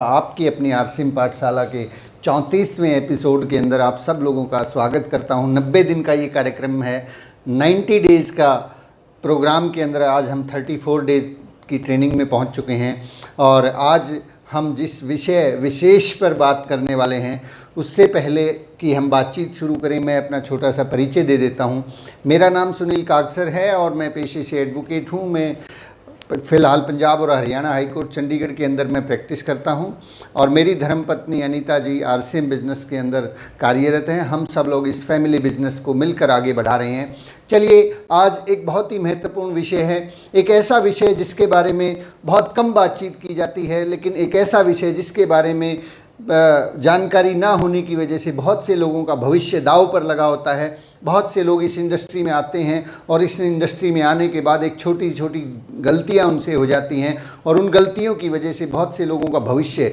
आपकी अपनी आरसीएम पाठशाला के 34वें एपिसोड के अंदर आप सब लोगों का स्वागत करता हूं। 90 दिन का ये कार्यक्रम है। 90 डेज़ का प्रोग्राम के अंदर आज हम 34 डेज़ की ट्रेनिंग में पहुंच चुके हैं और आज हम जिस विषय विशेष पर बात करने वाले हैं उससे पहले कि हम बातचीत शुरू करें, मैं अपना छोटा सा परिचय दे देता हूं। मेरा नाम सुनील कागसर है और मैं पेशे से एडवोकेट हूं। मैं फ़िलहाल पंजाब और हरियाणा हाई कोर्ट चंडीगढ़ के अंदर मैं प्रैक्टिस करता हूं और मेरी धर्मपत्नी अनीता जी आरसीएम बिज़नेस के अंदर कार्यरत हैं। हम सब लोग इस फैमिली बिज़नेस को मिलकर आगे बढ़ा रहे हैं। चलिए, आज एक बहुत ही महत्वपूर्ण विषय है, एक ऐसा विषय जिसके बारे में बहुत कम बातचीत की जाती है, लेकिन एक ऐसा विषय जिसके बारे में जानकारी ना होने की वजह से बहुत से लोगों का भविष्य दांव पर लगा होता है। बहुत से लोग इस इंडस्ट्री में आते हैं और इस इंडस्ट्री में आने के बाद एक छोटी छोटी गलतियां उनसे हो जाती हैं और उन गलतियों की वजह से बहुत से लोगों का भविष्य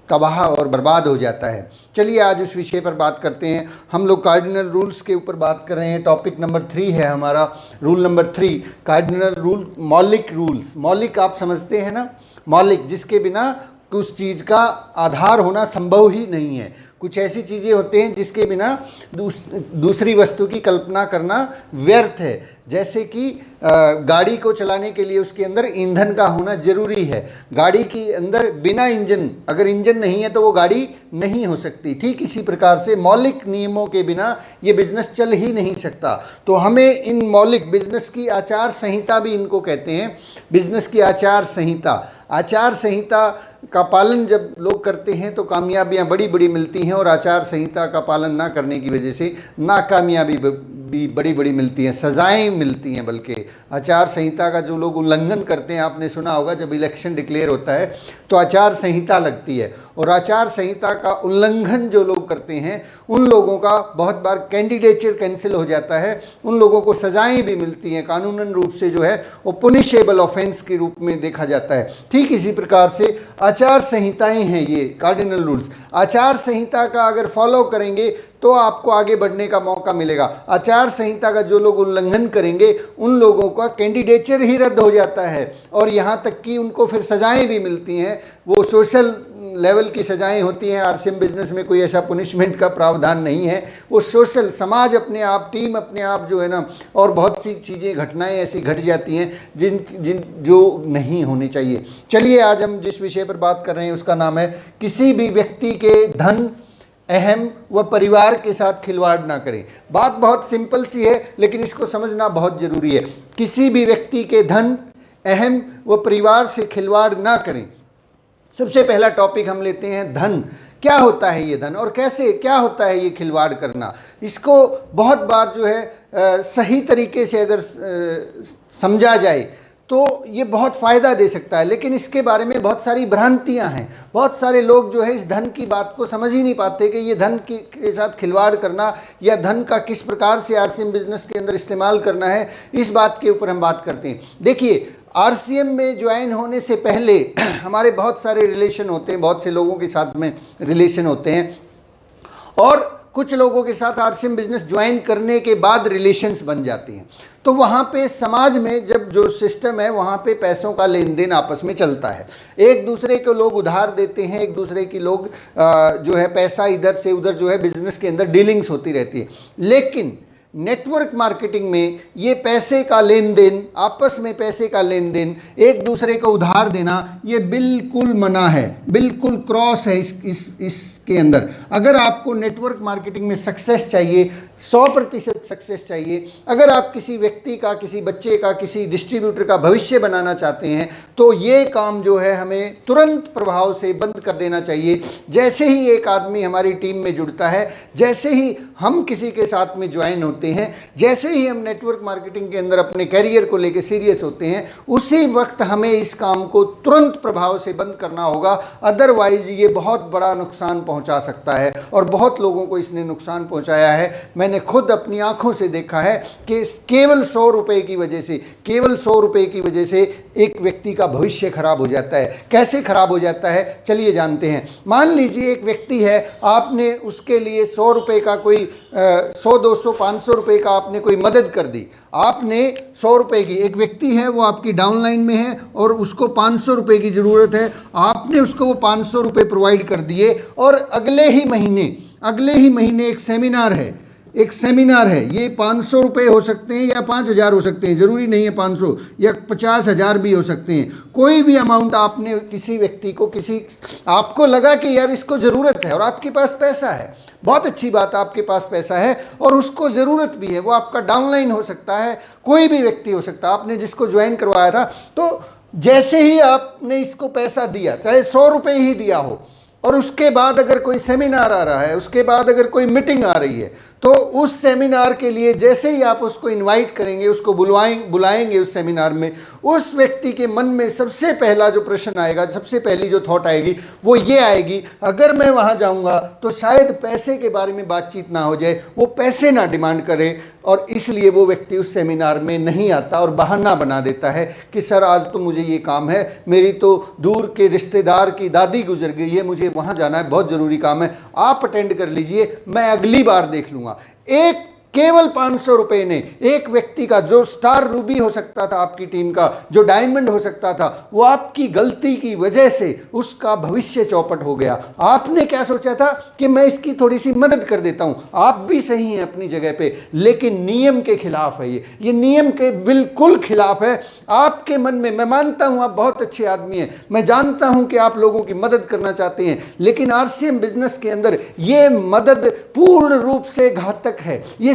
तबाह और बर्बाद हो जाता है। चलिए, आज उस विषय पर बात करते हैं। हम लोग कार्डिनल रूल्स के ऊपर बात कर रहे हैं। टॉपिक नंबर 3 है हमारा, रूल नंबर 3, कार्डिनल रूल, मौलिक रूल्स। मौलिक आप समझते हैं ना, मौलिक जिसके बिना उस चीज़ का आधार होना संभव ही नहीं है। कुछ ऐसी चीज़ें होते हैं जिसके बिना दूसरी वस्तु की कल्पना करना व्यर्थ है। जैसे कि गाड़ी को चलाने के लिए उसके अंदर ईंधन का होना जरूरी है। गाड़ी के अंदर बिना इंजन, अगर इंजन नहीं है तो वो गाड़ी नहीं हो सकती। ठीक इसी प्रकार से मौलिक नियमों के बिना ये बिज़नेस चल ही नहीं सकता। तो हमें इन मौलिक बिज़नेस की आचार संहिता भी इनको कहते हैं, बिज़नेस की आचार संहिता। आचार संहिता का पालन जब लोग करते हैं तो कामयाबियां बड़ी बड़ी मिलती हैं और आचार संहिता का पालन ना करने की वजह से नाकामयाबी भी बड़ी बड़ी मिलती हैं, सजाएं मिलती हैं। बल्कि आचार संहिता का जो लोग उल्लंघन करते हैं, आपने सुना होगा जब इलेक्शन डिक्लेयर होता है तो आचार संहिता लगती है और आचार संहिता का उल्लंघन जो लोग करते हैं उन लोगों का बहुत बार कैंडिडेचर कैंसिल हो जाता है, उन लोगों को सजाएं भी मिलती हैं, कानूनन रूप से जो है वो पुनिशेबल ऑफेंस के रूप में देखा जाता है। ठीक इसी प्रकार से आचार संहिताएं हैं ये कार्डिनल रूल्स। आचार संहिता का अगर फॉलो करेंगे तो आपको आगे बढ़ने का मौका मिलेगा। आचार संहिता का जो लोग उल्लंघन करेंगे उन लोगों का कैंडिडेचर ही रद्द हो जाता है और यहाँ तक कि उनको फिर सजाएं भी मिलती हैं। वो सोशल लेवल की सजाएं होती हैं। आरसीएम बिजनेस में कोई ऐसा पुनिशमेंट का प्रावधान नहीं है, वो सोशल, समाज अपने आप, टीम अपने आप जो है ना, और बहुत सी चीज़ें, घटनाएं ऐसी घट जाती हैं जिन जो नहीं होनी चाहिए। चलिए, आज हम जिस विषय पर बात कर रहे हैं उसका नाम है किसी भी व्यक्ति के धन, अहम व परिवार के साथ खिलवाड़ ना करें। बात बहुत सिंपल सी है लेकिन इसको समझना बहुत ज़रूरी है। किसी भी व्यक्ति के धन, अहम व परिवार से खिलवाड़ ना करें। सबसे पहला टॉपिक हम लेते हैं धन। क्या होता है ये धन और कैसे, क्या होता है ये खिलवाड़ करना? इसको बहुत बार जो है सही तरीके से अगर समझा जाए तो ये बहुत फ़ायदा दे सकता है, लेकिन इसके बारे में बहुत सारी भ्रांतियां हैं। बहुत सारे लोग जो है इस धन की बात को समझ ही नहीं पाते कि ये धन के साथ खिलवाड़ करना या धन का किस प्रकार से आरसीएम बिजनेस के अंदर इस्तेमाल करना है, इस बात के ऊपर हम बात करते हैं। देखिए, आरसीएम में ज्वाइन होने से पहले हमारे बहुत सारे रिलेशन होते हैं, बहुत से लोगों के साथ में रिलेशन होते हैं और कुछ लोगों के साथ आरसीएम बिजनेस ज्वाइन करने के बाद रिलेशंस बन जाती हैं। तो वहाँ पे समाज में जब जो सिस्टम है वहाँ पे पैसों का लेन देन आपस में चलता है। एक दूसरे को लोग उधार देते हैं, एक दूसरे की लोग जो है पैसा इधर से उधर जो है बिजनेस के अंदर डीलिंग्स होती रहती है। लेकिन नेटवर्क मार्केटिंग में ये पैसे का लेन देन, आपस में पैसे का लेन देन, एक दूसरे को उधार देना, ये बिल्कुल मना है, बिल्कुल क्रॉस है इसके अंदर। अगर आपको नेटवर्क मार्केटिंग में सक्सेस चाहिए, 100% सक्सेस चाहिए, अगर आप किसी व्यक्ति का, किसी बच्चे का, किसी डिस्ट्रीब्यूटर का भविष्य बनाना चाहते हैं तो ये काम जो है हमें तुरंत प्रभाव से बंद कर देना चाहिए। जैसे ही एक आदमी हमारी टीम में जुड़ता है, जैसे ही हम किसी के साथ में ज्वाइन होते हैं, जैसे ही हम नेटवर्क मार्केटिंग के अंदर अपने कैरियर को लेकर सीरियस होते हैं, उसी वक्त हमें इस काम को तुरंत प्रभाव से बंद करना होगा। अदरवाइज ये बहुत बड़ा नुकसान पहुंचा सकता है और बहुत लोगों को इसने नुकसान पहुंचाया है। मैंने खुद अपनी आंखों से देखा है कि केवल 100 रुपये की वजह से, केवल 100 रुपये की वजह से एक व्यक्ति का भविष्य खराब हो जाता है। कैसे खराब हो जाता है, चलिए जानते हैं। मान लीजिए एक व्यक्ति है, आपने उसके लिए 100 रुपये का कोई 100, 200, 500 रुपये का आपने कोई मदद कर दी। आपने 100 रुपये की, एक व्यक्ति है वो आपकी डाउनलाइन में है और उसको 500 रुपये की ज़रूरत है, आपने उसको वो 500 रुपये प्रोवाइड कर दिए और अगले ही महीने एक सेमिनार है, ये 500 रुपये हो सकते हैं या 5000 हो सकते हैं, ज़रूरी नहीं है 500 या 50,000 भी हो सकते हैं। कोई भी अमाउंट आपने किसी व्यक्ति को, आपको लगा कि यार इसको ज़रूरत है और आपके पास पैसा है, बहुत अच्छी बात, आपके पास पैसा है और उसको ज़रूरत भी है। वो आपका डाउनलाइन हो सकता है, कोई भी व्यक्ति हो सकता है, आपने जिसको ज्वाइन करवाया था। तो जैसे ही आपने इसको पैसा दिया, चाहे 100 रुपये ही दिया हो, और उसके बाद अगर कोई सेमिनार आ रहा है, उसके बाद अगर कोई मीटिंग आ रही है, तो उस सेमिनार के लिए जैसे ही आप उसको इनवाइट करेंगे, उसको बुलाएंगे उस सेमिनार में, उस व्यक्ति के मन में सबसे पहला जो प्रश्न आएगा, सबसे पहली जो थॉट आएगी वो ये आएगी, अगर मैं वहाँ जाऊँगा तो शायद पैसे के बारे में बातचीत ना हो जाए, वो पैसे ना डिमांड करे, और इसलिए वो व्यक्ति उस सेमिनार में नहीं आता और बहाना बना देता है कि सर आज तो मुझे ये काम है, मेरी तो दूर के रिश्तेदार की दादी गुजर गई है, मुझे वहाँ जाना है, बहुत ज़रूरी काम है, आप अटेंड कर लीजिए, मैं अगली बार देख लूँगा। एक केवल 500 रुपये ने एक व्यक्ति का, जो स्टार रूबी हो सकता था आपकी टीम का, जो डायमंड हो सकता था, वो आपकी गलती की वजह से उसका भविष्य चौपट हो गया। आपने क्या सोचा था कि मैं इसकी थोड़ी सी मदद कर देता हूं, आप भी सही हैं अपनी जगह पे, लेकिन नियम के खिलाफ है ये नियम के बिल्कुल खिलाफ है। आपके मन में, मैं मानता हूं आप बहुत अच्छे आदमी हैं, मैं जानता हूं कि आप लोगों की मदद करना चाहते हैं, लेकिन आरसीएम बिजनेस के अंदर ये मदद पूर्ण रूप से घातक है, ये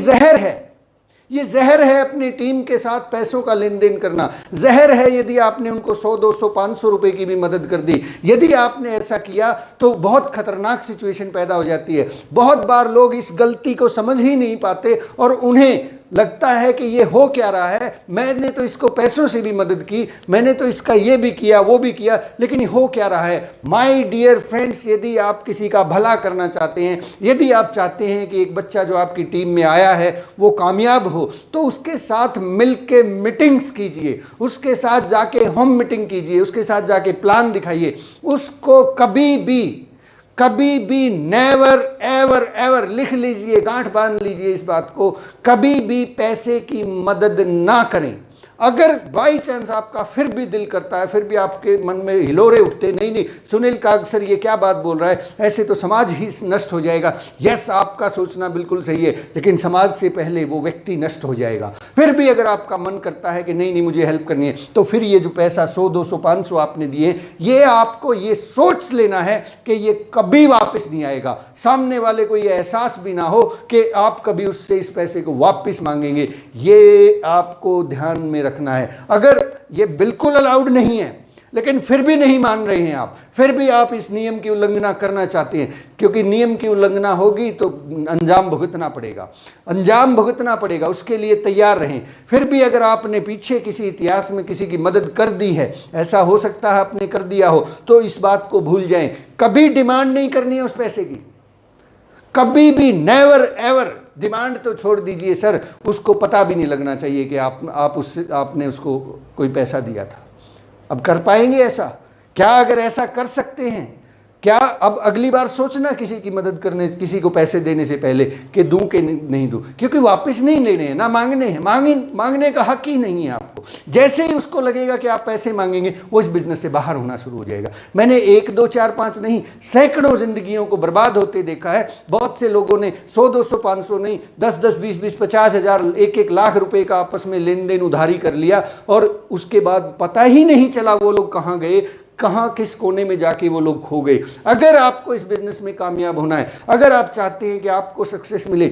जहर है अपनी टीम के साथ पैसों का लेन देन करना। जहर है यदि आपने उनको 100, 200, 500 रुपए की भी मदद कर दी। यदि आपने ऐसा किया तो बहुत खतरनाक सिचुएशन पैदा हो जाती है। बहुत बार लोग इस गलती को समझ ही नहीं पाते और उन्हें लगता है कि ये हो क्या रहा है, मैंने तो इसको पैसों से भी मदद की, मैंने तो इसका ये भी किया वो भी किया, लेकिन हो क्या रहा है। माय डियर फ्रेंड्स, यदि आप किसी का भला करना चाहते हैं, यदि आप चाहते हैं कि एक बच्चा जो आपकी टीम में आया है वो कामयाब हो, तो उसके साथ मिल के मीटिंग्स कीजिए, उसके साथ जाके होम मीटिंग कीजिए, उसके साथ जाके प्लान दिखाइए। उसको कभी भी नेवर एवर एवर, लिख लीजिए, गांठ बांध लीजिए इस बात को, कभी भी पैसे की मदद ना करें। अगर बाई चांस आपका फिर भी दिल करता है, फिर भी आपके मन में हिलोरे उठते, नहीं सुनील काग सर ये क्या बात बोल रहा है, ऐसे तो समाज ही नष्ट हो जाएगा। यस, आपका सोचना बिल्कुल सही है, लेकिन समाज से पहले वो व्यक्ति नष्ट हो जाएगा। फिर भी अगर आपका मन करता है कि नहीं मुझे हेल्प करनी है, तो फिर ये जो पैसा 100, 200, 500 आपने दिए, ये आपको ये सोच लेना है कि ये कभी वापस नहीं आएगा। सामने वाले को ये एहसास भी ना हो कि आप कभी उससे इस पैसे को वापस मांगेंगे, ये आपको ध्यान में रखना है। अगर ये बिल्कुल अलाउड नहीं है, लेकिन फिर भी नहीं मान रहे हैं आप, फिर भी आप इस नियम की उल्लंघना करना चाहते हैं, क्योंकि नियम की उल्लंघना होगी तो अंजाम भुगतना पड़ेगा, उसके लिए तैयार रहें। फिर भी अगर आपने पीछे किसी इतिहास में किसी की मदद कर दी है, ऐसा हो सकता है आपने कर दिया हो, तो इस बात को भूल जाएं, कभी डिमांड नहीं करनी है उस पैसे की, कभी भी, नेवर एवर। डिमांड तो छोड़ दीजिए सर, उसको पता भी नहीं लगना चाहिए कि आपने उसको कोई पैसा दिया था। अब कर पाएंगे ऐसा? क्या अगर ऐसा कर सकते हैं, क्या अब अगली बार सोचना किसी की मदद करने, किसी को पैसे देने से पहले कि दूं कि नहीं दूं, क्योंकि वापस नहीं लेने हैं ना मांगने हैं, मांगने का हक ही नहीं है आपको। जैसे ही उसको लगेगा कि आप पैसे मांगेंगे, वो इस बिजनेस से बाहर होना शुरू हो जाएगा। मैंने 1, 2, 4, 5 नहीं, सैकड़ों जिंदगियों को बर्बाद होते देखा है। बहुत से लोगों ने 100, 200, 500 नहीं, 10, 10, 20, 20, 50,000, 1 लाख रुपए का आपस में लेन देन उधारी कर लिया, और उसके बाद पता ही नहीं चला वो लोग कहाँ गए, कहाँ किस कोने में जाके वो लोग खो गए। अगर आपको इस बिजनेस में कामयाब होना है, अगर आप चाहते हैं कि आपको सक्सेस मिले,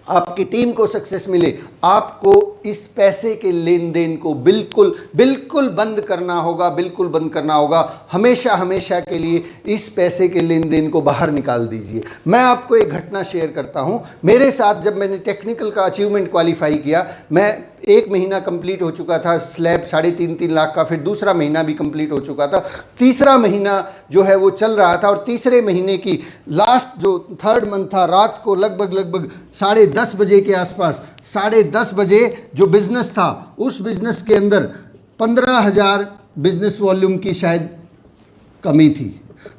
आपकी टीम को सक्सेस मिले, आपको इस पैसे के लेन देन को बिल्कुल बिल्कुल बंद करना होगा, बिल्कुल बंद करना होगा। हमेशा हमेशा के लिए इस पैसे के लेन देन को बाहर निकाल दीजिए। मैं आपको एक घटना शेयर करता हूं। मेरे साथ जब मैंने टेक्निकल का अचीवमेंट क्वालिफाई किया, मैं 1 महीना कंप्लीट हो चुका था, स्लैब 3.5 लाख का, फिर दूसरा महीना भी कंप्लीट हो चुका था, तीसरा महीना जो है वो चल रहा था, और तीसरे महीने की लास्ट जो 3rd मंथ था, रात को लगभग 10:30 बजे के आसपास, 10:30 बजे जो बिज़नेस था, उस बिज़नेस के अंदर 15,000 बिज़नेस वॉल्यूम की शायद कमी थी।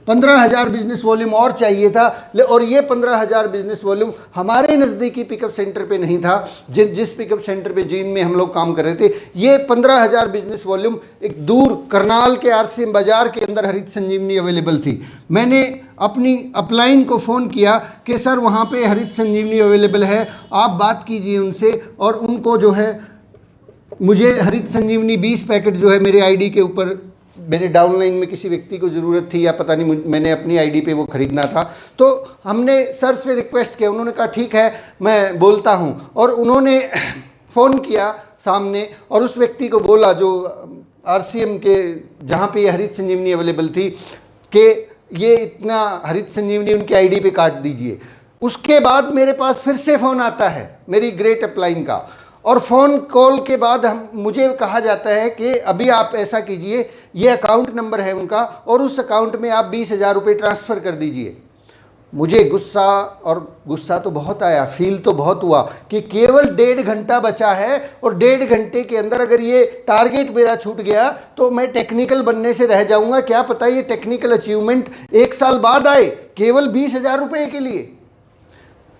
15,000 बिजनेस वॉल्यूम और चाहिए था, और ये 15,000 बिजनेस वॉल्यूम हमारे नज़दीकी पिकअप सेंटर पे नहीं था, जिस पिकअप सेंटर पे जींद में हम लोग काम कर रहे थे। ये 15,000 बिजनेस वॉल्यूम एक दूर करनाल के RCM बाज़ार के अंदर हरित संजीवनी अवेलेबल थी। मैंने अपनी अपलाइन को फ़ोन किया कि सर वहाँ पे हरित संजीवनी अवेलेबल है, आप बात कीजिए उनसे, और उनको जो है मुझे हरित संजीवनी 20 पैकेट जो है मेरे आईडी के ऊपर, मेरे डाउनलाइन में किसी व्यक्ति को ज़रूरत थी या पता नहीं, मैंने अपनी आईडी पे वो ख़रीदना था। तो हमने सर से रिक्वेस्ट किया, उन्होंने कहा ठीक है मैं बोलता हूँ, और उन्होंने फ़ोन किया सामने और उस व्यक्ति को बोला जो RCM के जहाँ पे ये हरित संजीवनी अवेलेबल थी, कि ये इतना हरित संजीवनी उनकी आईडी पे काट दीजिए। उसके बाद मेरे पास फिर से फ़ोन आता है मेरी ग्रेट अपलाइन का, और फ़ोन कॉल के बाद मुझे कहा जाता है कि अभी आप ऐसा कीजिए, ये अकाउंट नंबर है उनका, और उस अकाउंट में आप 20,000 रुपये ट्रांसफ़र कर दीजिए। मुझे गुस्सा तो बहुत आया, फील तो बहुत हुआ कि केवल 1.5 घंटा बचा है, और 1.5 घंटे के अंदर अगर ये टारगेट मेरा छूट गया तो मैं टेक्निकल बनने से रह जाऊंगा। क्या पता ये टेक्निकल अचीवमेंट 1 साल बाद आए, केवल 20,000 रुपये के लिए।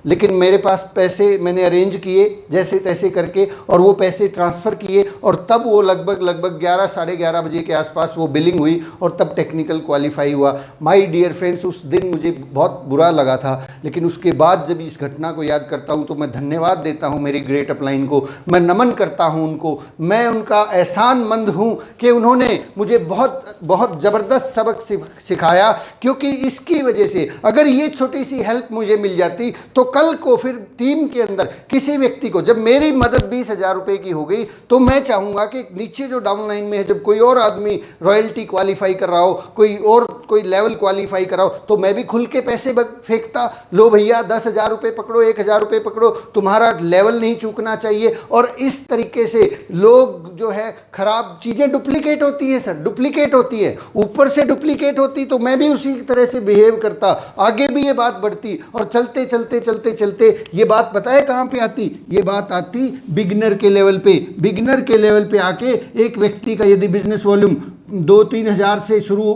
लेकिन मेरे पास पैसे मैंने अरेंज किए जैसे तैसे करके, और वो पैसे ट्रांसफ़र किए, और तब वो लगभग 11 साढ़े 11 बजे के आसपास वो बिलिंग हुई, और तब टेक्निकल क्वालिफाई हुआ। माय डियर फ्रेंड्स, उस दिन मुझे बहुत बुरा लगा था, लेकिन उसके बाद जब इस घटना को याद करता हूँ तो मैं धन्यवाद देता हूँ मेरी ग्रेट अपलाइन को, मैं नमन करता हूँ उनको, मैं उनका एहसानमंद हूँ कि उन्होंने मुझे बहुत बहुत ज़बरदस्त सबक सिखाया। क्योंकि इसकी वजह से अगर ये छोटी सी हेल्प मुझे मिल जाती तो कल को फिर टीम के अंदर किसी व्यक्ति को, जब मेरी मदद 20,000 रुपये की हो गई, तो मैं चाहूँगा कि नीचे जो डाउनलाइन में है, जब कोई और आदमी रॉयल्टी क्वालिफाई कर रहा हो, कोई लेवल क्वालिफाई कर रहा हो, तो मैं भी खुल के पैसे फेंकता, लो भैया 10,000 रुपये पकड़ो, 1,000 रुपये पकड़ो, तुम्हारा लेवल नहीं चूकना चाहिए। और इस तरीके से लोग जो है, खराब चीज़ें डुप्लीकेट होती है सर, डुप्लीकेट होती है, ऊपर से डुप्लीकेट होती, तो मैं भी उसी तरह से बिहेव करता, आगे भी ये बात बढ़ती, और चलते चलते चलते चलते ये बात पता है कहां पे आती? ये बात आती बिगिनर के लेवल पे। बिगिनर के लेवल पे आके एक व्यक्ति का यदि बिजनेस वॉल्यूम 2-3 हज़ार से शुरू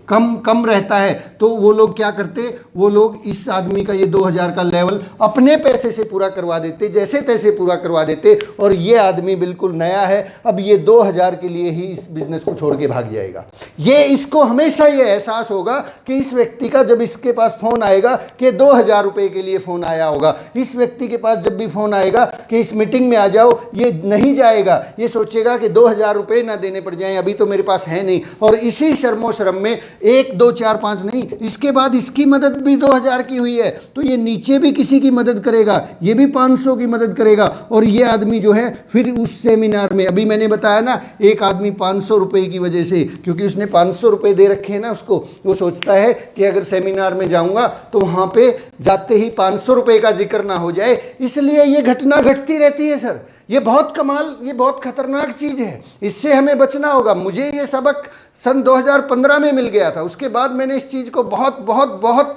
कम रहता है, तो वो लोग क्या करते, वो लोग इस आदमी का ये 2,000 का लेवल अपने पैसे से पूरा करवा देते, जैसे तैसे पूरा करवा देते, और ये आदमी बिल्कुल नया है, अब ये 2,000 के लिए ही इस बिज़नेस को छोड़ के भाग जाएगा। ये इसको हमेशा ये एहसास होगा कि इस व्यक्ति का जब इसके पास फ़ोन आएगा कि 2,000 रुपये के लिए फ़ोन आया होगा, इस व्यक्ति के पास जब भी फ़ोन आएगा कि इस मीटिंग में आ जाओ, ये नहीं जाएगा, ये सोचेगा कि 2,000 रुपये ना देने पड़ जाएँ, अभी तो मेरे पास है नहीं। और इसी शर्मो शर्म में 1, 2, 4, 5 नहीं, इसके बाद इसकी मदद भी 2,000 की हुई है, तो ये नीचे भी किसी की मदद करेगा, ये भी 500 की मदद करेगा, और ये आदमी जो है फिर उस सेमिनार में, अभी मैंने बताया ना, एक आदमी 500 रुपये की वजह से, क्योंकि उसने 500 रुपये दे रखे हैं ना उसको, वो सोचता है कि अगर सेमिनार में जाऊंगा तो वहाँ पे जाते ही 500 रुपये का जिक्र ना हो जाए, इसलिए ये घटना घटती रहती है सर। ये बहुत कमाल, ये बहुत खतरनाक चीज़ है, इससे हमें बचना होगा। मुझे ये सबक सन 2015 में मिल गया था, उसके बाद मैंने इस चीज़ को बहुत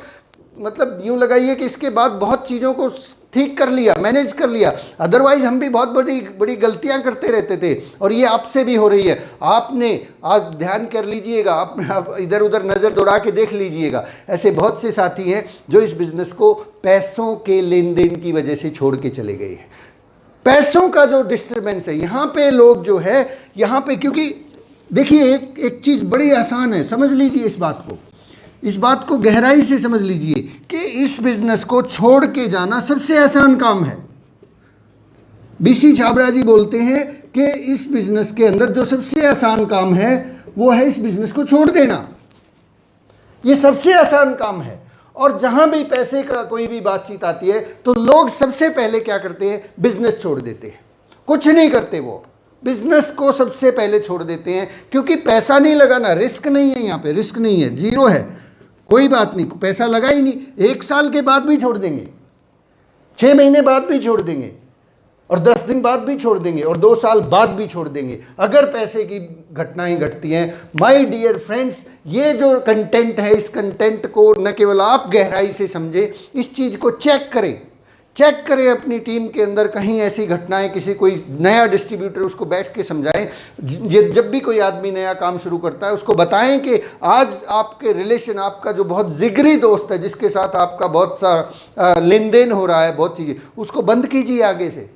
मतलब यूँ लगाइए कि इसके बाद बहुत चीज़ों को ठीक कर लिया, मैनेज कर लिया। अदरवाइज़ हम भी बहुत बड़ी गलतियां करते रहते थे, और ये आपसे भी हो रही है। आपने आज ध्यान कर लीजिएगा, आप इधर उधर नज़र दौड़ा के देख लीजिएगा, ऐसे बहुत से साथी हैं जो इस बिज़नेस को पैसों के लेन देन की वजह से छोड़ के चले गए हैं। पैसों का जो डिस्टर्बेंस है यहाँ पे, लोग जो है यहाँ पे, क्योंकि देखिए एक चीज़ बड़ी आसान है, समझ लीजिए इस बात को गहराई से समझ लीजिए कि इस बिज़नेस को छोड़ के जाना सबसे आसान काम है। BC छाबड़ा जी बोलते हैं कि इस बिज़नेस के अंदर जो सबसे आसान काम है वो है इस बिज़नेस को छोड़ देना, ये सबसे आसान काम है। और जहाँ भी पैसे का कोई भी बातचीत आती है तो लोग सबसे पहले क्या करते हैं, बिज़नेस छोड़ देते हैं। कुछ नहीं करते वो, बिजनेस को सबसे पहले छोड़ देते हैं, क्योंकि पैसा नहीं लगाना, रिस्क नहीं है, यहाँ पे रिस्क नहीं है, जीरो है, कोई बात नहीं, पैसा लगा ही नहीं, 1 साल के बाद भी छोड़ देंगे, 6 महीने बाद भी छोड़ देंगे, और 10 दिन बाद भी छोड़ देंगे, और 2 साल बाद भी छोड़ देंगे, अगर पैसे की घटनाएं घटती हैं। माय डियर फ्रेंड्स, ये जो कंटेंट है, इस कंटेंट को न केवल आप गहराई से समझें, इस चीज़ को चेक करें अपनी टीम के अंदर, कहीं ऐसी घटनाएं, किसी कोई नया डिस्ट्रीब्यूटर उसको बैठ के समझाएं। जब भी कोई आदमी नया काम शुरू करता है उसको बताएं कि आज आपके रिलेशन, आपका जो बहुत जिगरी दोस्त है, जिसके साथ आपका बहुत सा लेन देन हो रहा है, बहुत चीज़ें, उसको बंद कीजिए आगे से।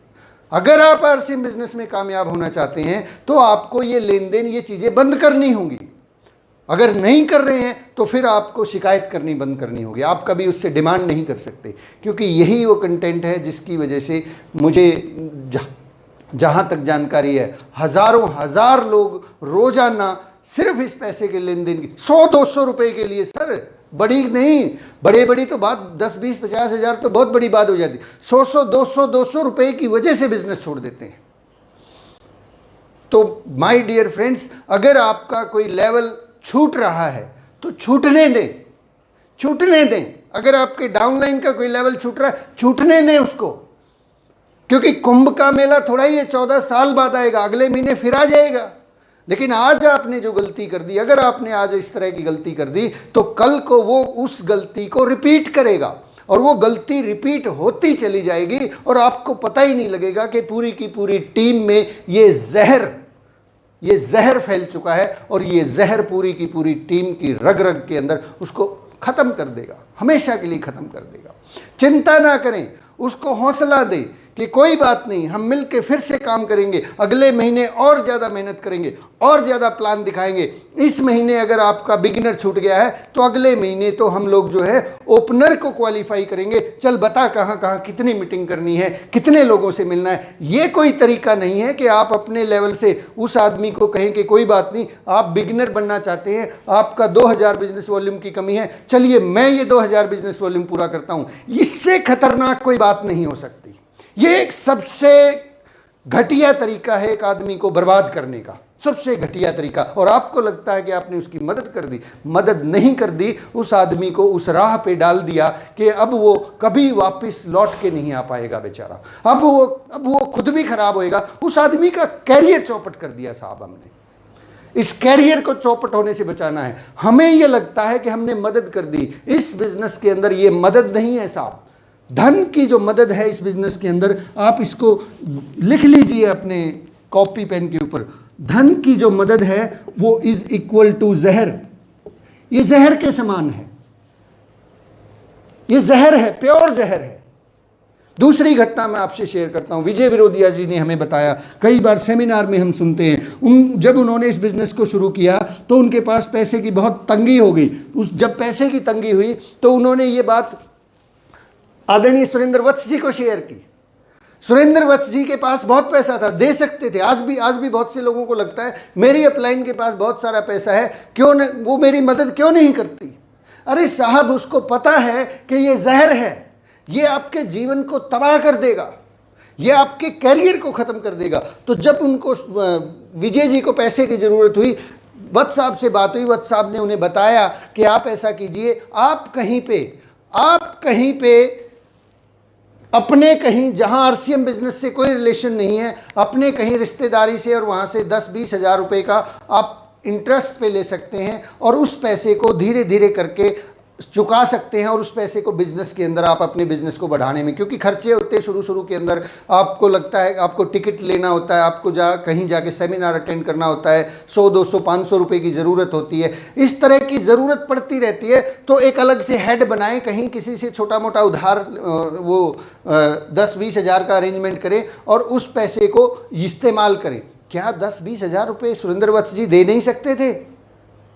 अगर आप आरसीएम बिजनेस में कामयाब होना चाहते हैं तो आपको ये लेन देन, ये चीज़ें बंद करनी होंगी। अगर नहीं कर रहे हैं तो फिर आपको शिकायत करनी बंद करनी होगी, आप कभी उससे डिमांड नहीं कर सकते, क्योंकि यही वो कंटेंट है जिसकी वजह से मुझे जहाँ तक जानकारी है, हज़ारों हज़ार लोग रोज़ाना सिर्फ इस पैसे के लेन देन की 100-200 रुपये के लिए, सर बड़ी नहीं, बड़ी तो बात 10-20-50 हज़ार तो बहुत बड़ी बात हो जाती, 100-200 रुपये की वजह से बिजनेस छोड़ देते हैं। तो माय डियर फ्रेंड्स, अगर आपका कोई लेवल छूट रहा है तो छूटने दें। अगर आपके डाउनलाइन का कोई लेवल छूट रहा है, छूटने दें उसको, क्योंकि कुंभ का मेला थोड़ा ही है, 14 साल बाद आएगा, अगले महीने फिर आ जाएगा। लेकिन आज आपने जो गलती कर दी, अगर आपने आज इस तरह की गलती कर दी, तो कल को वो उस गलती को रिपीट करेगा, और वो गलती रिपीट होती चली जाएगी, और आपको पता ही नहीं लगेगा कि पूरी की पूरी टीम में ये जहर फैल चुका है, और ये जहर पूरी की पूरी टीम की रग रग के अंदर उसको ख़त्म कर देगा, हमेशा के लिए ख़त्म कर देगा। चिंता ना करें, उसको हौसला दें कि कोई बात नहीं, हम मिल के फिर से काम करेंगे, अगले महीने और ज़्यादा मेहनत करेंगे, और ज़्यादा प्लान दिखाएंगे। इस महीने अगर आपका बिगिनर छूट गया है तो अगले महीने तो हम लोग जो है ओपनर को क्वालिफाई करेंगे, चल बता कहाँ कहाँ कितनी मीटिंग करनी है, कितने लोगों से मिलना है। ये कोई तरीका नहीं है कि आप अपने लेवल से उस आदमी को कहें कि कोई बात नहीं, आप बिगिनर बनना चाहते हैं, आपका 2000 बिजनेस वॉल्यूम की कमी है, चलिए मैं ये 2000 बिजनेस वॉल्यूम पूरा करता हूँ। इससे खतरनाक कोई बात नहीं हो सकती। ये एक सबसे घटिया तरीका है एक आदमी को बर्बाद करने का, सबसे घटिया तरीका। और आपको लगता है कि आपने उसकी मदद कर दी, मदद नहीं कर दी, उस आदमी को उस राह पे डाल दिया कि अब वो कभी वापस लौट के नहीं आ पाएगा बेचारा, अब वो खुद भी खराब होएगा। उस आदमी का कैरियर चौपट कर दिया साहब हमने। इस कैरियर को चौपट होने से बचाना है। हमें ये लगता है कि हमने मदद कर दी, इस बिजनेस के अंदर ये मदद नहीं है साहब। धन की जो मदद है इस बिजनेस के अंदर, आप इसको लिख लीजिए अपने कॉपी पेन के ऊपर, धन की जो मदद है वो इज इक्वल टू जहर। ये जहर के समान है, ये जहर है, प्योर जहर है। दूसरी घटना मैं आपसे शेयर करता हूं, विजय विरोधिया जी ने हमें बताया, कई बार सेमिनार में हम सुनते हैं, जब उन्होंने इस बिजनेस को शुरू किया तो उनके पास पैसे की बहुत तंगी हो गई। जब पैसे की तंगी हुई तो उन्होंने ये बात आदरणीय सुरेंद्र वत्स जी को शेयर की। सुरेंद्र वत्स जी के पास बहुत पैसा था, दे सकते थे। आज भी बहुत से लोगों को लगता है मेरी अपलाइन के पास बहुत सारा पैसा है, क्यों न वो मेरी मदद क्यों नहीं करती। अरे साहब, उसको पता है कि ये जहर है, ये आपके जीवन को तबाह कर देगा, ये आपके कैरियर को ख़त्म कर देगा। तो जब उनको विजय जी को पैसे की ज़रूरत हुई, वत्स साहब से बात हुई, वत्स साहब ने उन्हें बताया कि आप ऐसा कीजिए, आप कहीं पे अपने कहीं जहां आरसीएम बिजनेस से कोई रिलेशन नहीं है, अपने कहीं रिश्तेदारी से, और वहां से 10-20 हज़ार रुपये का आप इंटरेस्ट पे ले सकते हैं, और उस पैसे को धीरे धीरे करके चुका सकते हैं, और उस पैसे को बिजनेस के अंदर आप अपने बिजनेस को बढ़ाने में, क्योंकि खर्चे होते हैं शुरू के अंदर, आपको लगता है आपको टिकट लेना होता है, आपको कहीं जाके सेमिनार अटेंड करना होता है, 100-200-500 रुपये की ज़रूरत होती है, इस तरह की ज़रूरत पड़ती रहती है। तो एक अलग से हेड बनाएं, कहीं किसी से छोटा मोटा उधार वो 10-20 हज़ार का अरेंजमेंट करें और उस पैसे को इस्तेमाल करें। क्या 10-20 हज़ार रुपये सुरेंद्र वत्स जी दे नहीं सकते थे?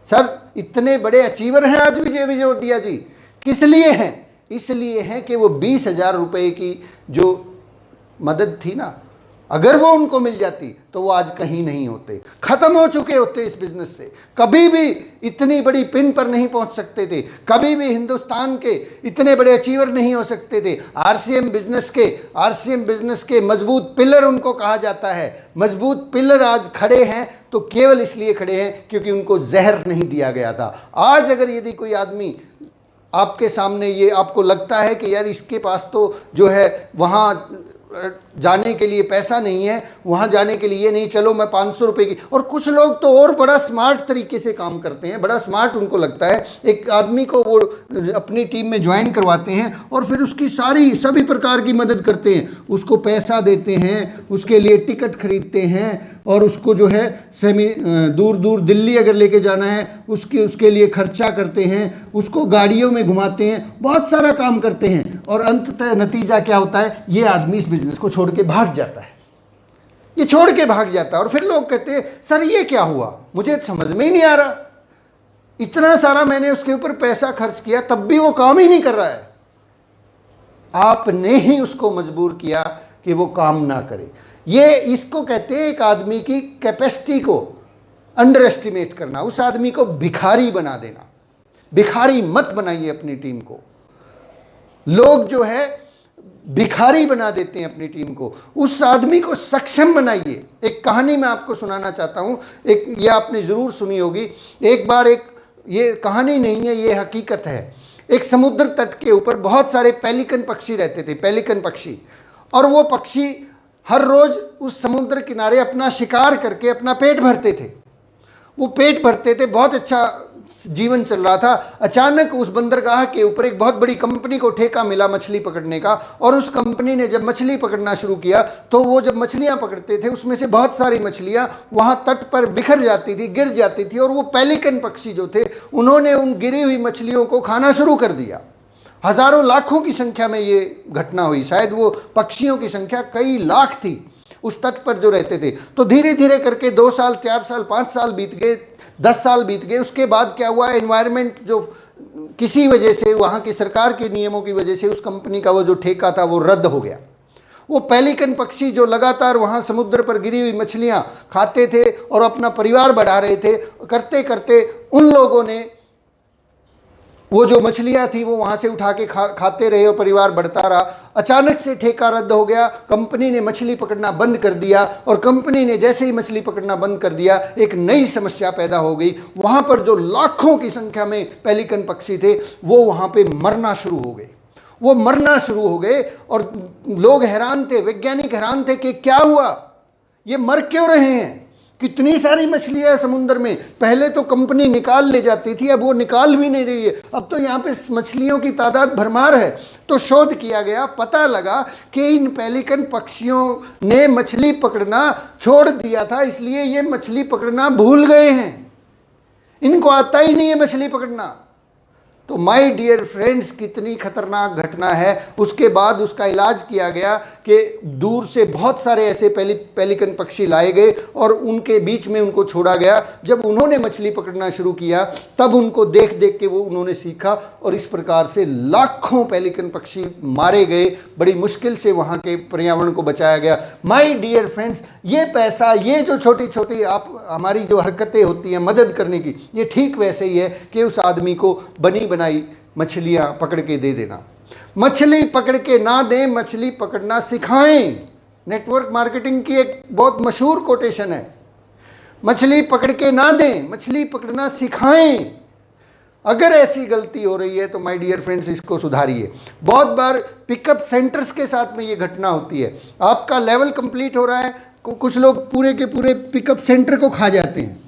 सर, इतने बड़े अचीवर हैं आज विजय विजयोतिया जी। किस लिए हैं? इसलिए हैं कि वो 20 हज़ार रुपये की जो मदद थी ना, अगर वो उनको मिल जाती तो वो आज कहीं नहीं होते, खत्म हो चुके होते इस बिजनेस से, कभी भी इतनी बड़ी पिन पर नहीं पहुंच सकते थे, कभी भी हिंदुस्तान के इतने बड़े अचीवर नहीं हो सकते थे। आरसीएम बिजनेस के मजबूत पिलर उनको कहा जाता है। मजबूत पिलर आज खड़े हैं तो केवल इसलिए खड़े हैं क्योंकि उनको जहर नहीं दिया गया था। आज अगर यदि कोई आदमी आपके सामने, ये आपको लगता है कि यार इसके पास तो जो है वहाँ जाने के लिए पैसा नहीं है, वहाँ जाने के लिए नहीं, चलो मैं 500 रुपये की, और कुछ लोग तो और बड़ा स्मार्ट तरीके से काम करते हैं, बड़ा स्मार्ट उनको लगता है। एक आदमी को वो अपनी टीम में ज्वाइन करवाते हैं और फिर उसकी सभी प्रकार की मदद करते हैं, उसको पैसा देते हैं, उसके लिए टिकट खरीदते हैं, और उसको जो है दूर दूर दिल्ली अगर लेके जाना है उसके लिए खर्चा करते हैं, उसको गाड़ियों में घुमाते हैं, बहुत सारा काम करते हैं, और अंततः नतीजा क्या होता है, ये आदमी इस बिजनेस को छोड़ के भाग जाता है, ये छोड़ के भाग जाता है। और फिर लोग कहते हैं सर ये क्या हुआ, मुझे समझ में ही नहीं आ रहा, इतना सारा मैंने उसके ऊपर पैसा खर्च किया तब भी वो काम ही नहीं कर रहा है। आपने ही उसको मजबूर किया कि वो काम ना करे। ये इसको कहते हैं एक आदमी की कैपेसिटी को अंडर एस्टिमेट करना, उस आदमी को भिखारी बना देना। भिखारी मत बनाइए अपनी टीम को। लोग जो है भिखारी बना देते हैं अपनी टीम को, उस आदमी को सक्षम बनाइए। एक कहानी मैं आपको सुनाना चाहता हूँ, ये आपने ज़रूर सुनी होगी। एक बार ये कहानी नहीं है, ये हकीकत है। एक समुद्र तट के ऊपर बहुत सारे पेलिकन पक्षी रहते थे, पेलिकन पक्षी, और वो पक्षी हर रोज़ उस समुद्र किनारे अपना शिकार करके अपना पेट भरते थे। वो पेट भरते थे, बहुत अच्छा जीवन चल रहा था। अचानक उस बंदरगाह के ऊपर एक बहुत बड़ी कंपनी को ठेका मिला मछली पकड़ने का, और उस कंपनी ने जब मछली पकड़ना शुरू किया तो वो जब मछलियां पकड़ते थे उसमें से बहुत सारी मछलियां वहां तट पर बिखर जाती थी, गिर जाती थी, और वो पेलिकन पक्षी जो थे उन्होंने उन गिरी हुई मछलियों को खाना शुरू कर दिया। हजारों लाखों की संख्या में ये घटना हुई, शायद वो पक्षियों की संख्या कई लाख थी उस तट पर जो रहते थे। तो धीरे धीरे करके 2 साल, 4 साल, 5 साल बीत गए, 10 साल बीत गए। उसके बाद क्या हुआ, एनवायरनमेंट जो किसी वजह से, वहाँ की सरकार के नियमों की वजह से, उस कंपनी का वो जो ठेका था वो रद्द हो गया। वो पेलिकन पक्षी जो लगातार वहाँ समुद्र पर गिरी हुई मछलियाँ खाते थे और अपना परिवार बढ़ा रहे थे, करते करते उन लोगों ने वो जो मछलियाँ थी वो वहाँ से उठा के खाते रहे और परिवार बढ़ता रहा। अचानक से ठेका रद्द हो गया, कंपनी ने मछली पकड़ना बंद कर दिया, और कंपनी ने जैसे ही मछली पकड़ना बंद कर दिया एक नई समस्या पैदा हो गई। वहाँ पर जो लाखों की संख्या में पेलिकन पक्षी थे वो वहाँ पे मरना शुरू हो गए, वो मरना शुरू हो गए। और लोग हैरान थे, वैज्ञानिक हैरान थे कि क्या हुआ, ये मर क्यों रहे हैं, कितनी सारी मछलियां है समुद्र में। पहले तो कंपनी निकाल ले जाती थी, अब वो निकाल भी नहीं रही है, अब तो यहाँ पे मछलियों की तादाद भरमार है। तो शोध किया गया, पता लगा कि इन पेलिकन पक्षियों ने मछली पकड़ना छोड़ दिया था, इसलिए ये मछली पकड़ना भूल गए हैं, इनको आता ही नहीं है मछली पकड़ना। तो माय डियर फ्रेंड्स, कितनी खतरनाक घटना है। उसके बाद उसका इलाज किया गया कि दूर से बहुत सारे ऐसे पेलिकन पक्षी लाए गए और उनके बीच में उनको छोड़ा गया। जब उन्होंने मछली पकड़ना शुरू किया तब उनको देख देख के वो उन्होंने सीखा, और इस प्रकार से लाखों पेलिकन पक्षी मारे गए। बड़ी मुश्किल से वहाँ के पर्यावरण को बचाया गया। माय डियर फ्रेंड्स, ये पैसा, ये जो छोटी छोटी हमारी जो हरकतें होती हैं मदद करने की, ये ठीक वैसे ही है कि उस आदमी को बनी बनाई मछलियां पकड़ के दे देना। मछली पकड़ के ना दें, मछली पकड़ना सिखाएं। नेटवर्क मार्केटिंग की एक बहुत मशहूर कोटेशन है, मछली पकड़ के ना दें, मछली पकड़ना सिखाएं। अगर ऐसी गलती हो रही है तो माय डियर फ्रेंड्स इसको सुधारिए। बहुत बार पिकअप सेंटर्स के साथ में ये घटना होती है। आपका लेवल कंप्लीट हो रहा है, कुछ लोग पूरे के पूरे पिकअप सेंटर को खा जाते हैं,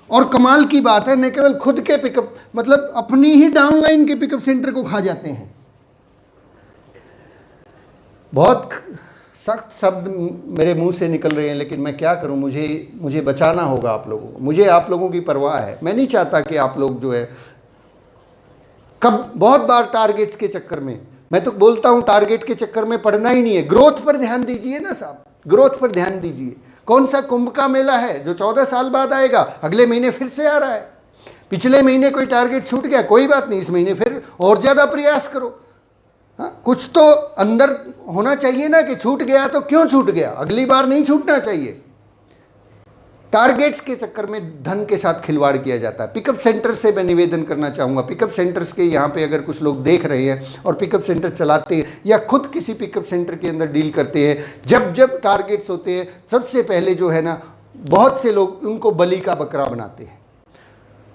और कमाल की बात है न केवल खुद के पिकअप, मतलब अपनी ही डाउनलाइन के पिकअप सेंटर को खा जाते हैं। बहुत सख्त शब्द मेरे मुंह से निकल रहे हैं, लेकिन मैं क्या करूं, मुझे बचाना होगा आप लोगों को। मुझे आप लोगों की परवाह है। मैं नहीं चाहता कि आप लोग जो है बहुत बार टारगेट्स के चक्कर में, मैं तो बोलता हूं टारगेट के चक्कर में पड़ना ही नहीं है। ग्रोथ पर ध्यान दीजिए ना साहब, ग्रोथ पर ध्यान दीजिए। कौन सा कुंभ का मेला है जो 14 साल बाद आएगा, अगले महीने फिर से आ रहा है। पिछले महीने कोई टारगेट छूट गया, कोई बात नहीं, इस महीने फिर और ज़्यादा प्रयास करो। हाँ, कुछ तो अंदर होना चाहिए ना कि छूट गया तो क्यों छूट गया, अगली बार नहीं छूटना चाहिए। टारगेट्स के चक्कर में धन के साथ खिलवाड़ किया जाता है। पिकअप सेंटर से मैं निवेदन करना चाहूँगा, पिकअप सेंटर्स के यहाँ पे अगर कुछ लोग देख रहे हैं और पिकअप सेंटर चलाते हैं या खुद किसी पिकअप सेंटर के अंदर डील करते हैं, जब जब टारगेट्स होते हैं सबसे पहले जो है ना, बहुत से लोग उनको बलि का बकरा बनाते हैं।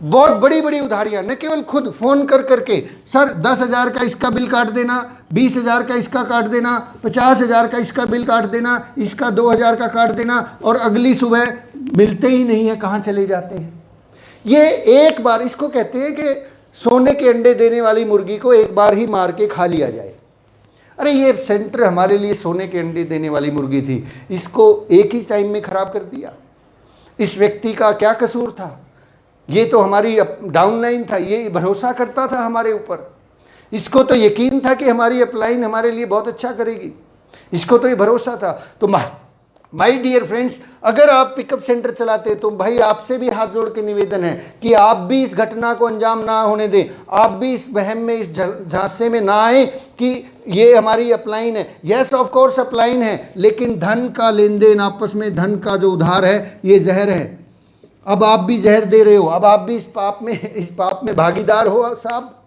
बहुत बड़ी बड़ी उधारियां, न केवल खुद फ़ोन कर करके सर 10,000 का इसका बिल काट देना, 20,000 का इसका काट देना, 50,000 का इसका बिल काट देना, इसका 2,000 का काट देना, और अगली सुबह मिलते ही नहीं है, कहाँ चले जाते हैं। ये एक बार, इसको कहते हैं कि सोने के अंडे देने वाली मुर्गी को एक बार ही मार के खा लिया जाए। अरे ये सेंटर हमारे लिए सोने के अंडे देने वाली मुर्गी थी, इसको एक ही टाइम में ख़राब कर दिया। इस व्यक्ति का क्या कसूर था? ये तो हमारी डाउनलाइन था, ये भरोसा करता था हमारे ऊपर, इसको तो यकीन था कि हमारी अपलाइन हमारे लिए बहुत अच्छा करेगी, इसको तो ये भरोसा था। तो माय डियर फ्रेंड्स, अगर आप पिकअप सेंटर चलाते तो भाई आपसे भी हाथ जोड़ के निवेदन है कि आप भी इस घटना को अंजाम ना होने दें, आप भी इस वहम में, इस झांसे में ना आए कि ये हमारी अपलाइन है। यस ऑफ कोर्स अपलाइन है, लेकिन धन का लेन देन आपस में, धन का जो उधार है ये जहर है। अब आप भी जहर दे रहे हो, अब आप भी इस पाप में भागीदार हो साहब।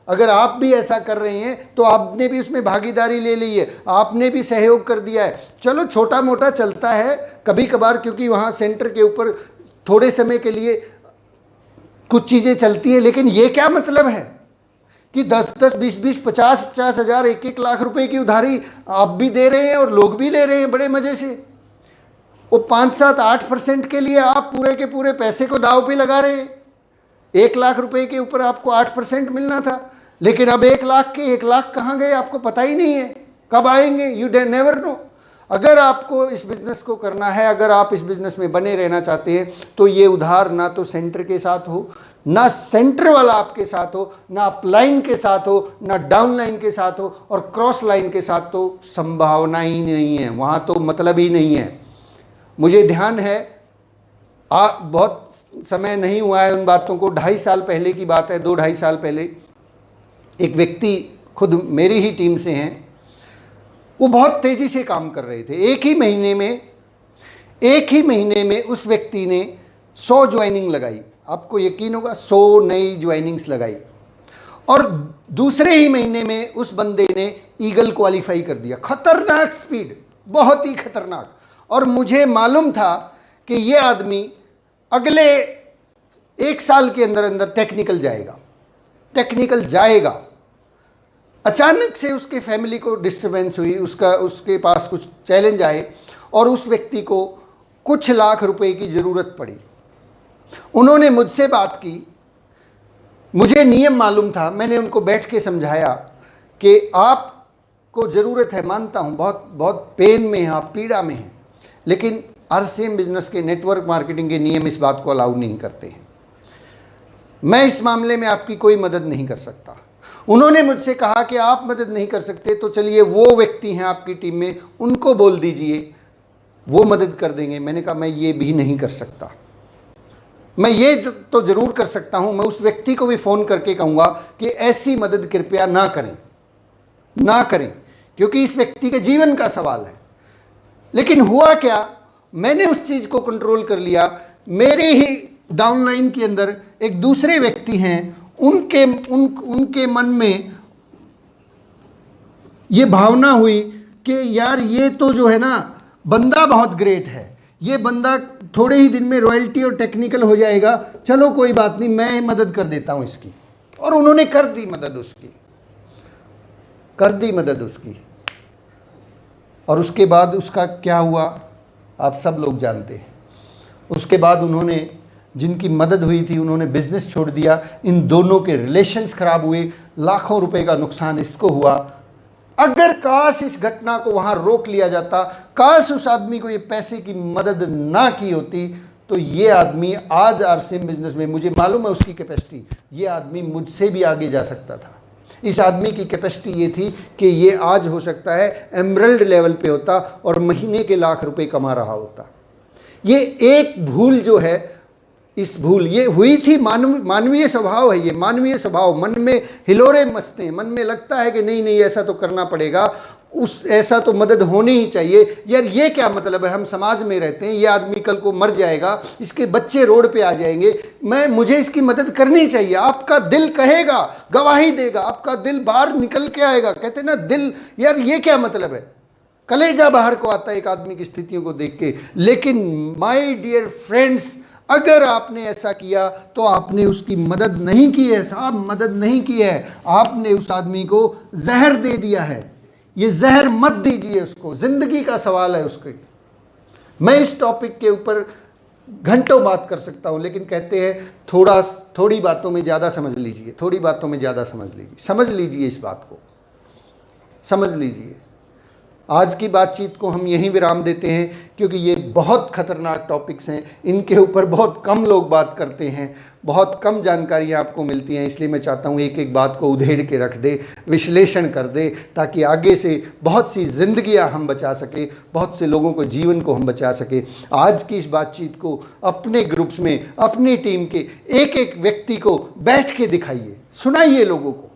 अगर आप भी ऐसा कर रहे हैं तो आपने भी उसमें भागीदारी ले ली है, आपने भी सहयोग कर दिया है। चलो छोटा मोटा चलता है कभी कभार, क्योंकि वहाँ सेंटर के ऊपर थोड़े समय के लिए कुछ चीज़ें चलती हैं, लेकिन ये क्या मतलब है कि 10-10, 20-20, 50-50 हज़ार, 1-1 लाख रुपए की उधारी आप भी दे रहे हैं और लोग भी ले रहे हैं बड़े मज़े से। वो 5-7-8% के लिए आप पूरे के पूरे पैसे को दाव पे लगा रहे हैं। 1 लाख रुपए के ऊपर आपको 8% मिलना था, लेकिन अब 1 लाख के 1 लाख कहाँ गए आपको पता ही नहीं है, कब आएंगे, यू नेवर नो। अगर आपको इस बिज़नेस को करना है, अगर आप इस बिज़नेस में बने रहना चाहते हैं, तो ये उधार ना तो सेंटर के साथ हो, ना सेंटर वाला आपके साथ हो, ना अपलाइन के साथ हो, ना डाउन लाइन के साथ हो, और क्रॉस लाइन के साथ तो संभावना ही नहीं है, वहाँ तो मतलब ही नहीं है। मुझे ध्यान है, बहुत समय नहीं हुआ है उन बातों को, 2.5 साल पहले की बात है, 2-2.5 साल पहले एक व्यक्ति खुद मेरी ही टीम से हैं, वो बहुत तेज़ी से काम कर रहे थे। एक ही महीने में उस व्यक्ति ने 100 ज्वाइनिंग लगाई। आपको यकीन होगा, 100 नई ज्वाइनिंग्स लगाई, और दूसरे ही महीने में उस बंदे ने ईगल क्वालिफाई कर दिया। खतरनाक स्पीड, बहुत ही खतरनाक। और मुझे मालूम था कि ये आदमी अगले 1 साल के अंदर अंदर टेक्निकल जाएगा। अचानक से उसके फैमिली को डिस्टर्बेंस हुई, उसके पास कुछ चैलेंज आए, और उस व्यक्ति को कुछ लाख रुपए की ज़रूरत पड़ी। उन्होंने मुझसे बात की, मुझे नियम मालूम था, मैंने उनको बैठ के समझाया कि आपको ज़रूरत है, मानता हूँ बहुत बहुत पेन में हैं आप, पीड़ा में हैं, लेकिन RCM बिजनेस के नेटवर्क मार्केटिंग के नियम इस बात को अलाउ नहीं करते हैं। मैं इस मामले में आपकी कोई मदद नहीं कर सकता। उन्होंने मुझसे कहा कि आप मदद नहीं कर सकते तो चलिए वो व्यक्ति हैं आपकी टीम में, उनको बोल दीजिए, वो मदद कर देंगे। मैंने कहा मैं ये भी नहीं कर सकता। मैं ये तो ज़रूर कर सकता हूँ, मैं उस व्यक्ति को भी फ़ोन करके कहूँगा कि ऐसी मदद कृपया ना करें, क्योंकि इस व्यक्ति के जीवन का सवाल है। लेकिन हुआ क्या, मैंने उस चीज़ को कंट्रोल कर लिया। मेरे ही डाउनलाइन के अंदर एक दूसरे व्यक्ति हैं, उनके मन में ये भावना हुई कि यार ये तो जो है ना, बंदा बहुत ग्रेट है, ये बंदा थोड़े ही दिन में रॉयल्टी और टेक्निकल हो जाएगा, चलो कोई बात नहीं, मैं मदद कर देता हूँ इसकी। और उन्होंने कर दी मदद उसकी। और उसके बाद उसका क्या हुआ आप सब लोग जानते हैं। उसके बाद उन्होंने, जिनकी मदद हुई थी, उन्होंने बिजनेस छोड़ दिया। इन दोनों के रिलेशंस खराब हुए, लाखों रुपए का नुकसान इसको हुआ। अगर काश इस घटना को वहाँ रोक लिया जाता, काश उस आदमी को ये पैसे की मदद ना की होती, तो ये आदमी आज RCM बिजनेस में, मुझे मालूम है उसकी कैपेसिटी, ये आदमी मुझसे भी आगे जा सकता था। इस आदमी की कैपेसिटी ये थी कि ये आज हो सकता है एमरल्ड लेवल पे होता और महीने के लाख रुपए कमा रहा होता। ये एक भूल जो है इस भूल ये हुई थी, मानवीय स्वभाव है, ये मानवीय स्वभाव, मन में हिलोरे मचते हैं, मन में लगता है कि नहीं नहीं ऐसा तो करना पड़ेगा, ऐसा तो मदद होनी ही चाहिए। यार ये क्या मतलब है, हम समाज में रहते हैं, ये आदमी कल को मर जाएगा, इसके बच्चे रोड पे आ जाएंगे, मुझे इसकी मदद करनी चाहिए। आपका दिल कहेगा, गवाही देगा, आपका दिल बाहर निकल के आएगा। कहते हैं ना दिल, यार ये क्या मतलब है, कलेजा बाहर को आता है एक आदमी की स्थितियों को देख के। लेकिन माय डियर फ्रेंड्स, अगर आपने ऐसा किया तो आपने उसकी मदद नहीं की है साहब, मदद नहीं की है, आपने उस आदमी को जहर दे दिया है। ये जहर मत दीजिए उसको, जिंदगी का सवाल है उसके। मैं इस टॉपिक के ऊपर घंटों बात कर सकता हूँ, लेकिन कहते हैं थोड़ी बातों में ज़्यादा समझ लीजिए, थोड़ी बातों में ज़्यादा समझ लीजिए इस बात को, समझ लीजिए। आज की बातचीत को हम यहीं विराम देते हैं, क्योंकि ये बहुत ख़तरनाक टॉपिक्स हैं, इनके ऊपर बहुत कम लोग बात करते हैं, बहुत कम जानकारियाँ आपको मिलती हैं। इसलिए मैं चाहता हूँ एक एक बात को उधेड़ के रख दे, विश्लेषण कर दे, ताकि आगे से बहुत सी जिंदगियाँ हम बचा सकें, बहुत से लोगों को जीवन को हम बचा सकें। आज की इस बातचीत को अपने ग्रुप्स में, अपनी टीम के एक एक व्यक्ति को बैठ के दिखाइए, सुनाइए लोगों को।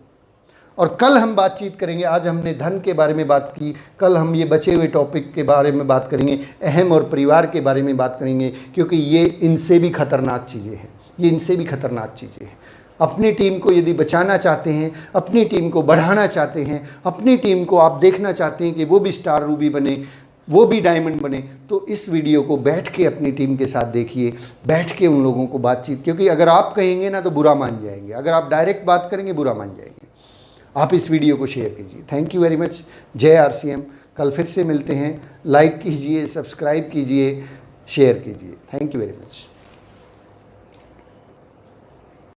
और कल हम बातचीत करेंगे, आज हमने धन के बारे में बात की, कल हम ये बचे हुए टॉपिक के बारे में बात करेंगे, अहम और परिवार के बारे में बात करेंगे, क्योंकि ये इनसे भी खतरनाक चीज़ें हैं, ये इनसे भी खतरनाक चीज़ें हैं। अपनी टीम को यदि बचाना चाहते हैं, अपनी टीम को बढ़ाना चाहते हैं, अपनी टीम को आप देखना चाहते हैं कि वो भी स्टार रूबी बने, वो भी डायमंड बने, तो इस वीडियो को बैठ के अपनी टीम के साथ देखिए, बैठ के उन लोगों को बातचीत, क्योंकि अगर आप कहेंगे ना तो बुरा मान जाएंगे, अगर आप डायरेक्ट बात करेंगे बुरा मान जाएंगे। आप इस वीडियो को शेयर कीजिए। Thank you very much. जय RCM। कल फिर से मिलते हैं। लाइक कीजिए, सब्सक्राइब कीजिए, शेयर कीजिए। Thank you very much.